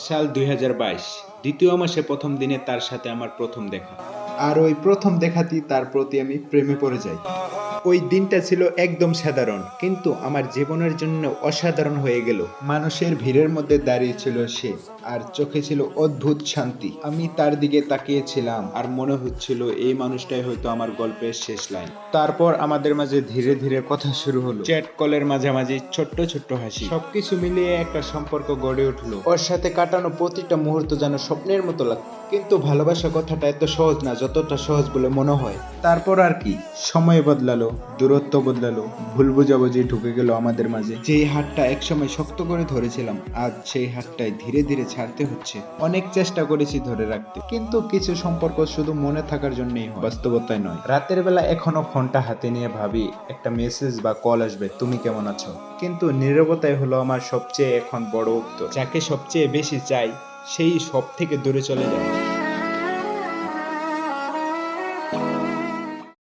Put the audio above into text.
সাল ২০২২, দ্বিতীয় মাসে প্রথম দিনে তার সাথে আমার প্রথম দেখা। আর ওই প্রথম দেখাতেই তার প্রতি আমি প্রেমে পড়ে যাই। ওই দিনটা ছিল একদম সাধারণ, কিন্তু আমার জীবনের জন্য অসাধারণ হয়ে গেল। মানুষের ভিড়ের মধ্যে দাঁড়িয়ে ছিল সে, আর চোখে ছিল অদ্ভুত শান্তি। আমি তার দিকে তাকিয়েছিলাম আর মনে হচ্ছিল এই মানুষটাই হয়তো আমার গল্পের শেষ লাইন। তারপর আমাদের মাঝে ধীরে ধীরে কথা শুরু হলো, চ্যাট কলের মাঝামাঝি ছোট্ট ছোট্ট হাসি, সবকিছু মিলিয়ে একটা সম্পর্ক গড়ে উঠলো। ওর সাথে কাটানো প্রতিটা মুহূর্ত যেন স্বপ্নের মতো লাগতো। কিন্তু ভালোবাসা কথাটা এত সহজ না যতটা সহজ বলে মনে হয়। তারপর আর কি, সময় বদলালো, দূরত্ব বদলালো, ভুল বোঝাবুঝি ঢুকে গেল আমাদের মাঝে। যেই হাতটা একসময় শক্ত করে ধরেছিলাম, আজ সেই হাতটাই ধীরে ধীরে ছাড়তে হচ্ছে। অনেক চেষ্টা করেছি ধরে রাখতে, কিন্তু কিছু সম্পর্ক শুধু মনে থাকার জন্যই হয়, বাস্তবতায় নয়। রাতের বেলা এখনো ফোনটা হাতে নিয়ে ভাবি একটা মেসেজ বা কল আসবে, তুমি কেমন আছো। কিন্তু নীরবতাই হলো আমার সবচেয়ে এখন বড় উত্তর। যাকে সবচেয়ে বেশি চাই সেই সব থেকে দূরে চলে যায়।